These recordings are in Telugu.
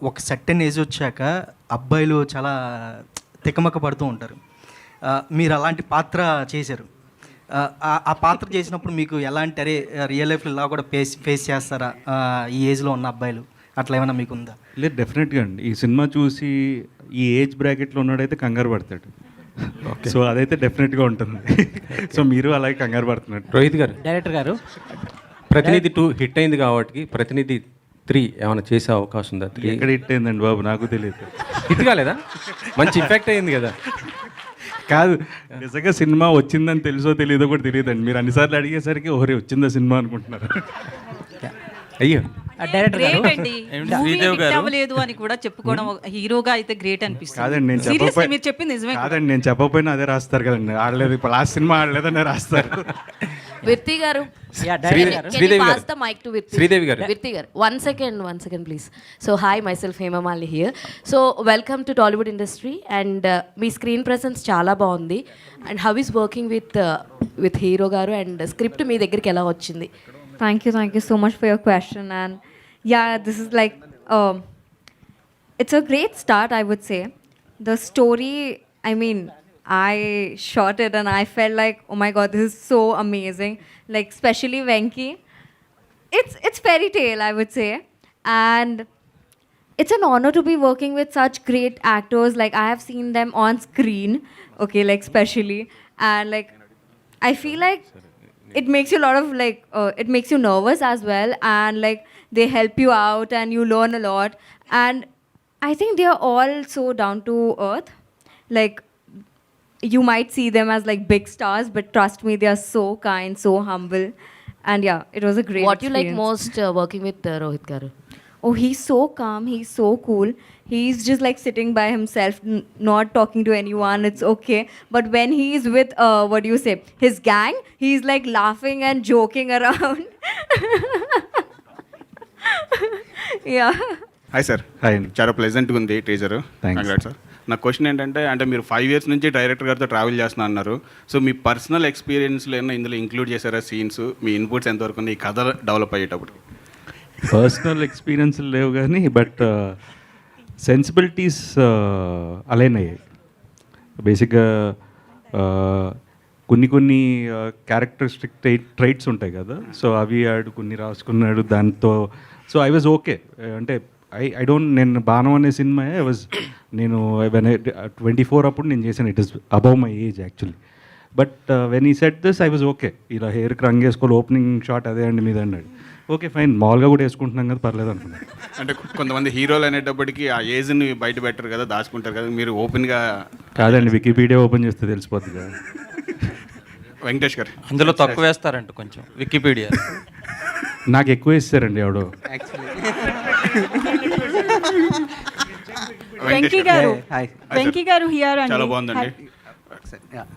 ఒక సర్టెన్ ఏజ్ వచ్చాక అబ్బాయిలు చాలా తికమక పడుతూ ఉంటారు. మీరు అలాంటి పాత్ర చేశారు. ఆ పాత్ర చేసినప్పుడు మీకు ఎలాంటి అరే రియల్ లైఫ్లో ఇలా కూడా ఫేస్ చేస్తారా ఈ ఏజ్లో ఉన్న అబ్బాయిలు, అట్లా ఏమైనా మీకు ఉందా? లేదు, డెఫినెట్గా అండి. ఈ సినిమా చూసి ఈ ఏజ్ బ్రాకెట్లో ఉన్నాడైతే కంగారు పడతాడు. సో అదైతే డెఫినెట్గా ఉంటుంది. సో మీరు అలాగే కంగారు పడుతున్నట్టు. రోహిత్ గారు, డైరెక్టర్ గారు, ప్రతినిధి 2 హిట్ అయింది కాబట్టి ప్రతినిధి 3 ఏమైనా చేసే అవకాశం ఉందా? 3 ఎక్కడ హిట్ అయిందండి బాబు, నాకు తెలియదు. హిట్ కాలేదా? మంచి ఇంపాక్ట్ అయింది కదా. కాదు, నిజంగా సినిమా వచ్చిందని తెలుసో తెలియదో కూడా తెలియదండి. మీరు అన్నిసార్లు అడిగేసరికి ఓరే వచ్చిందా సినిమా అనుకుంటున్నారు. అయ్యో, డైరెక్టర్ గారు, అవ్వలేదు అని కూడా చెప్పుకోవడం హీరోగా అయితే గ్రేట్ అనిపిస్తుంది. కాదండి, నేను Seriously, మీరు చెప్పింది నిజమే. కాదండి, నేను చెప్పకపోయినా అదే రాస్తారు కదండి. ఆడలేదు, ఇప్పుడు లాస్ట్ సినిమా ఆడలేదనే రాస్తారు. Virthi garu, డైరెక్టర్ గారు, can you Sridevi pass garu. the mic to Virthi? Sridevi garu. Virthi garu, one second please. So hi, myself Hema Malini here. So welcome to Tollywood industry and me screen presence చాలా బాగుంది. And how is working with hero garu and script మీ దగ్గరికి ఎలా వచ్చింది? Thank you so much for your question. And yeah, this is like, it's a great start, I would say. The story, I mean, I shot it and I felt like, oh my God, this is so amazing. Like, especially Venki. It's fairy tale, I would say. And it's an honor to be working with such great actors. Like, I have seen them on screen, okay, like, especially. And like, I feel like it makes you a lot of like it makes you nervous as well, and like they help you out and you learn a lot. And I think they are all so down to earth. Like, you might see them as like big stars, but trust me, they are so kind, so humble. And yeah, it was a great What you like experience. most working with Rohit garu? Oh, he's so calm, he's so cool. He's just like sitting by himself, not talking to anyone. It's okay. But when he's with, what do you say, his gang, he's like laughing and joking around. Yeah. Hi sir. Hi అండి. చాలా ప్లెజెంట్గా ఉంది టీజర్. Thanks. Congrats sir. నా క్వశ్చన్ ఏంటంటే, అంటే మీరు 5 years నుంచి డైరెక్టర్ గారితో ట్రావెల్ చేస్తున్నా అన్నారు. సో మీ పర్సనల్ ఎక్స్పీరియన్స్లో ఏమైనా ఇందులో ఇంక్లూడ్ చేశారా సీన్స్? మీ ఇన్పుట్స్ ఎంతవరకు ఉన్నాయి ఈ కథ డెవలప్ అయ్యేటప్పుడు? పర్సనల్ ఎక్స్పీరియన్స్ లేవు కానీ బట్ సెన్సిబిలిటీస్ అలైన్ అయ్యాయి. బేసిక్గా కొన్ని క్యారెక్టరిస్టిక్ ట్రైట్స్ ఉంటాయి కదా, సో అవి ఆడు కొన్ని రాసుకున్నాడు దాంతో. So I was okay. అంటే ఐ డోంట్, నేను బాణం అనే సినిమా నేను 24 అప్పుడు నేను చేశాను. It is above my age actually. But when ఈ set this I was okay. ఇలా హెయిర్కి రంగు వేసుకోవాలి, ఓపెనింగ్ షాట్ అదే అండి మీద అన్నాడు. ఓకే ఫైన్, మామూలుగా కూడా వేసుకుంటున్నాం కదా, పర్లేదు అనుకున్నాను. అంటే కొంతమంది హీరోలు అనేటప్పటికి ఆ ఏజ్ని బయట పెట్టరు కదా, దాచుకుంటారు కదా, మీరు ఓపెన్గా. కాదండి, వికీపీడియా ఓపెన్ చేస్తే తెలిసిపోతుంది కదా. వెంకటేష్ గారు, అందులో తక్కువ వేస్తారంట కొంచెం వికీపీడియా. నాకు ఎక్కువ వేస్తారండి ఎవడో. వెంకీ గారు హియర్ అండి. చాలా బాగుందండి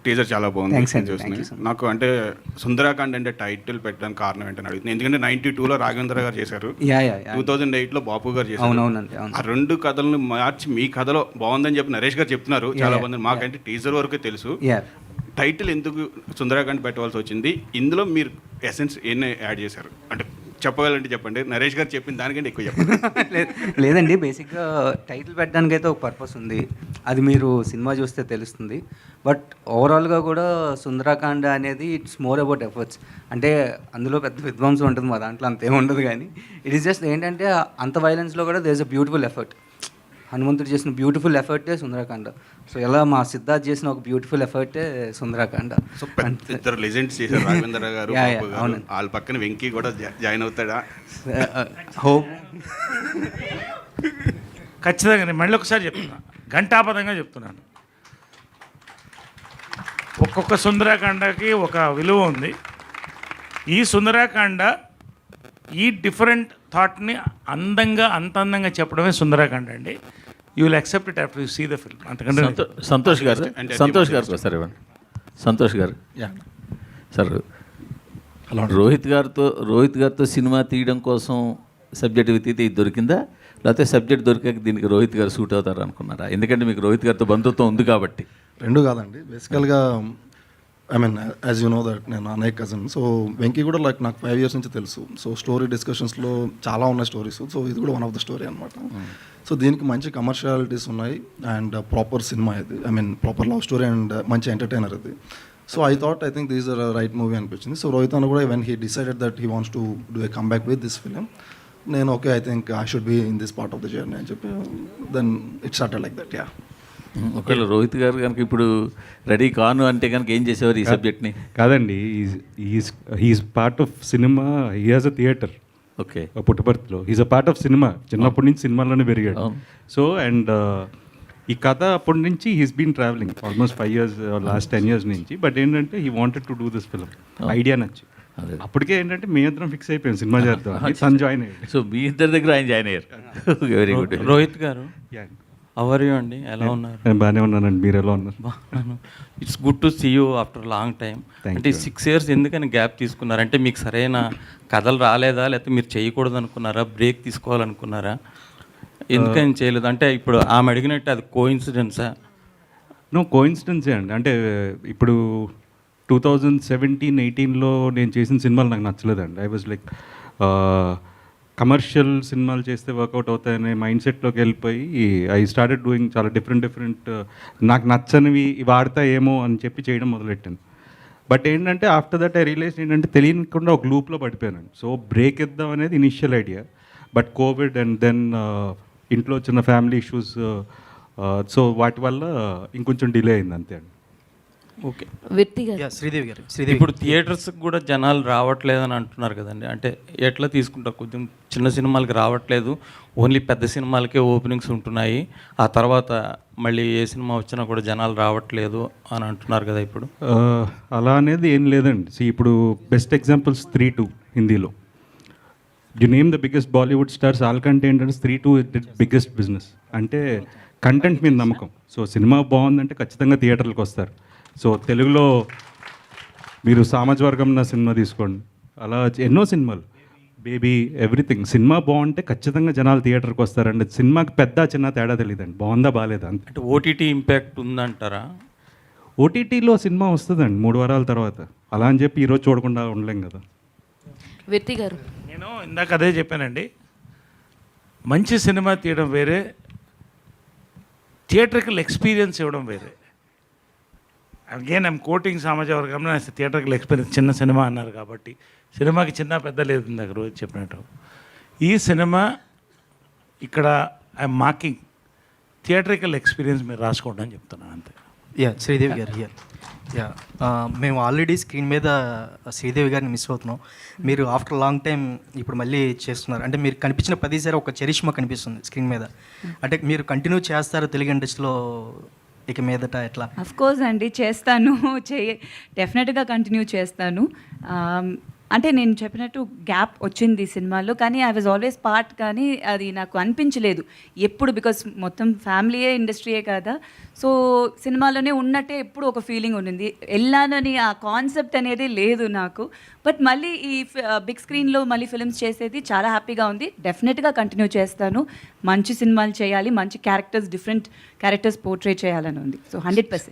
టీజర్, చాలా బాగుంది చూస్తున్నాయి. నాకు అంటే సుందరాకాండ్ అంటే టైటిల్ పెట్టడానికి కారణం ఏంటని అడుగుతుంది. ఎందుకంటే 92లో రాఘవేంద్ర గారు చేశారు, 2008లో బాపు గారు చేశారు. ఆ 2 కథలను మార్చి మీ కథలో బాగుందని చెప్పి నరేష్ గారు చెప్తున్నారు, చాలా బాగుంది. మాకంటే టీజర్ వరకే తెలుసు. టైటిల్ ఎందుకు సుందరాకాండ్ పెట్టవలసి వచ్చింది? ఇందులో మీరు ఎసెన్స్ ఏం యాడ్ చేశారు అంటే చెప్పగలంటే చెప్పండి. నరేష్ గారు చెప్పిన దానికంటే ఎక్కువ చెప్పండి. లేదండి, బేసిక్గా టైటిల్ పెట్టడానికి అయితే ఒక పర్పస్ ఉంది, అది మీరు సినిమా చూస్తే తెలుస్తుంది. బట్ ఓవరాల్గా కూడా సుందరాకాండ అనేది ఇట్స్ మోర్ అబౌట్ ఎఫర్ట్స్. అంటే అందులో పెద్ద విధ్వంసం ఉంటుంది, మా దాంట్లో అంతేం ఉండదు. కానీ ఇట్ ఈస్ జస్ట్ ఏంటంటే అంత వైలెన్స్లో కూడా there is a beautiful effort. హనుమంతుడు చేసిన బ్యూటిఫుల్ ఎఫర్టే సుందరాకాండ. సో ఎలా మా సిద్ధార్థ్ చేసిన ఒక బ్యూటిఫుల్ ఎఫర్టే సుందరాకాండ. సో ఇద్దరు లెజెండ్స్ చేశారు, రాఘవేంద్ర గారు, వాళ్ళ పక్కన వెంకీ కూడా జాయిన్ అవుతాడా? హోప్ ఖచ్చితంగా. నేను మళ్ళీ ఒకసారి చెప్తున్నాను, ఘంటాపదంగా చెప్తున్నాను. ఒక్కొక్క సుందరాకాండకి ఒక విలువ ఉంది. ఈ సుందరాకాండ ఈ డిఫరెంట్ థాట్ని అంత అందంగా చెప్పడమే సుందరాకాండ అండి. You will accept it after you see the film. అంతకంటే సంతోష్ గారు సార్ ఇవ్వండి. సంతోష్ గారు సార్, రోహిత్ గారితో సినిమా తీయడం కోసం సబ్జెక్ట్ వెతికితే ఇది దొరికిందా, లేకపోతే సబ్జెక్ట్ దొరికాక దీనికి రోహిత్ గారు సూట్ అవుతారు అనుకున్నారా? ఎందుకంటే మీకు రోహిత్ గారితో బంధుత్వం ఉంది కాబట్టి. రెండు కాదండి, బేసికల్గా I mean as you know that నేను అన్నయ్య కజిన్. సో వెంకీ కూడా లైక్ నాకు 5 years నుంచి తెలుసు. సో స్టోరీ డిస్కషన్స్లో చాలా ఉన్నాయి స్టోరీస్. సో ఇది కూడా వన్ ఆఫ్ ద స్టోరీ అనమాట. సో దీనికి మంచి కమర్షియాలిటీస్ ఉన్నాయి అండ్ ప్రాపర్ సినిమా ఇది. I mean proper love story and మంచి ఎంటర్టైనర్ ఇది. So I think these are right movie అనిపించింది. సో రోహిత్ అన్న కూడా when he decided that he wants to do a comeback with this film, నేను okay I think I should be in this part of the journey అని చెప్పి then it started like that. Yeah, ఒకవేళ రోహిత్ గారు కనుక ఇప్పుడు రెడీ కాను అంటే కనుక ఏం చేసేవారు ఈ సబ్జెక్ట్ని? కాదండి, he's part of cinema. He has a theatre. Okay, పుట్టపర్తిలో he's a part of cinema. చిన్నప్పటి నుంచి సినిమాలోనే పెరిగాడు. సో అండ్ ఈ కథ అప్పటి నుంచి he's been travelling almost 5 years, last 10 years నుంచి. బట్ ఏంటంటే he wanted to do this film. Idea నచ్చి అప్పటికే ఏంటంటే మేమిద్దరం ఫిక్స్ అయిపోయాం సినిమా చేద్దాం. తను జాయిన్ అయ్యాడు. సో మీ ఇద్దరి దగ్గర ఆయన జాయిన్ అయ్యారు. Very good. రోహిత్ గారు అవర్ యూ అండి, ఎలా ఉన్నారు? నేను బాగానే ఉన్నానండి, మీరు ఎలా ఉన్నారు? బాగున్నాను. It's good to see you after long time. అంటే 6 years ఎందుకని గ్యాప్ తీసుకున్నారు? అంటే మీకు సరైన కథలు రాలేదా, లేకపోతే మీరు చేయకూడదు అనుకున్నారా, బ్రేక్ తీసుకోవాలనుకున్నారా? ఎందుకని చేయలేదు? అంటే ఇప్పుడు ఆమె అడిగినట్టు అది కోఇన్సిడెన్సా? నో, కోఇన్సిడెన్సే అండి. అంటే ఇప్పుడు 2017-18లో నేను చేసిన సినిమాలు నాకు నచ్చలేదండి. ఐ వాజ్ లైక్ కమర్షియల్ సినిమాలు చేస్తే వర్కౌట్ అవుతాయనే మైండ్ సెట్లోకి వెళ్ళిపోయి ఐ స్టార్టెడ్ డూయింగ్ చాలా డిఫరెంట్ నాకు నచ్చనివి వాడతా ఏమో అని చెప్పి చేయడం మొదలెట్టాను. బట్ ఏంటంటే ఆఫ్టర్ దట్ ఐ రియలైజ్ ఏంటంటే తెలియకుండా ఒక లూప్లో పడిపోయాను. సో బ్రేక్ ఇద్దాం అనేది initial idea. But Covid and then ఇంట్లో చిన్న ఫ్యామిలీ ఇష్యూస్, సో వాటి వల్ల ఇంకొంచెం డిలే అయింది అంతే అండి. ఓకే, శ్రీదేవి గారు, ఇప్పుడు థియేటర్స్కి కూడా జనాలు రావట్లేదని అంటున్నారు కదండి. అంటే ఎట్లా తీసుకుంటారు? కొంచెం చిన్న సినిమాలకి రావట్లేదు, ఓన్లీ పెద్ద సినిమాలకే ఓపెనింగ్స్ ఉంటున్నాయి, ఆ తర్వాత మళ్ళీ ఏ సినిమా వచ్చినా కూడా జనాలు రావట్లేదు అని అంటున్నారు కదా ఇప్పుడు. అలా అనేది ఏం లేదండి. ఇప్పుడు బెస్ట్ ఎగ్జాంపుల్స్ 3-2 హిందీలో. You name the biggest Bollywood stars, వాళ్ళకంటే ఏంటంటే 3-2 బిగ్గెస్ట్ బిజినెస్. అంటే కంటెంట్ మీద నమ్మకం. సో సినిమా బాగుందంటే ఖచ్చితంగా థియేటర్లకు వస్తారు. సో తెలుగులో మీరు సామాజిక వర్గం నా సినిమా తీసుకోండి, అలా ఎన్నో సినిమాలు, బేబీ, ఎవ్రీథింగ్. సినిమా బాగుంటే ఖచ్చితంగా జనాలు థియేటర్కి వస్తారండి. సినిమాకి పెద్ద చిన్న తేడా తెలియదండి, బాగుందా బాగాలేదా అంతే. అంటే ఓటీటీ ఇంపాక్ట్ ఉందంటారా? ఓటీటీలో సినిమా వస్తుందండి 3 వారాల తర్వాత. అలా అని చెప్పి ఈరోజు చూడకుండా ఉండలేం కదా. వ్యక్తి గారు, నేను ఇందాక అదే చెప్పానండి, మంచి సినిమా తీయడం వేరే, థియేటర్కల్ ఎక్స్పీరియన్స్ ఇవ్వడం వేరే. అగైన్ ఐమ్ కోటింగ్ సామాజిక వర్గంలో థియేటర్కల్ ఎక్స్పీరియన్స్. చిన్న సినిమా అన్నారు కాబట్టి సినిమాకి చిన్న పెద్ద లేదు ఇందాక రోజు చెప్పినట్టు. ఈ సినిమా ఇక్కడ ఐఎమ్ మార్కింగ్ థియేటర్కల్ ఎక్స్పీరియన్స్ మీరు రాసుకోండి అని చెప్తున్నాను అంతే. శ్రీదేవి గారు హియర్. మేము ఆల్రెడీ స్క్రీన్ మీద శ్రీదేవి గారిని మిస్ అవుతున్నాం. మీరు ఆఫ్టర్ లాంగ్ టైం ఇప్పుడు మళ్ళీ చేస్తున్నారు. అంటే మీరు కనిపించిన 10 సారి ఒక చరిష్మా కనిపిస్తుంది స్క్రీన్ మీద. అంటే మీరు కంటిన్యూ చేస్తారు తెలుగు ఇండస్ట్రీలో ఇక మీదట ఎట్లా? అఫ్ కోర్స్ అండి, చేస్తాను. డెఫినెట్గా కంటిన్యూ చేస్తాను. అంటే నేను చెప్పినట్టు గ్యాప్ వచ్చింది సినిమాలో, కానీ ఐ వాజ్ ఆల్వేస్ పార్ట్. కానీ అది నాకు అనిపించలేదు ఎప్పుడు, బికాస్ మొత్తం ఫ్యామిలీయే ఇండస్ట్రీయే కదా. సో సినిమాలోనే ఉన్నట్టే ఎప్పుడు ఒక ఫీలింగ్ ఉండింది. వెళ్ళానని ఆ కాన్సెప్ట్ అనేది లేదు నాకు. బట్ మళ్ళీ ఈ బిగ్ స్క్రీన్లో మళ్ళీ ఫిల్మ్స్ చేసేది చాలా హ్యాపీగా ఉంది. డెఫినెట్గా కంటిన్యూ చేస్తాను. మంచి సినిమాలు చేయాలి, మంచి క్యారెక్టర్స్, డిఫరెంట్ క్యారెక్టర్స్ పోర్ట్రే చేయాలని ఉంది. సో 100%.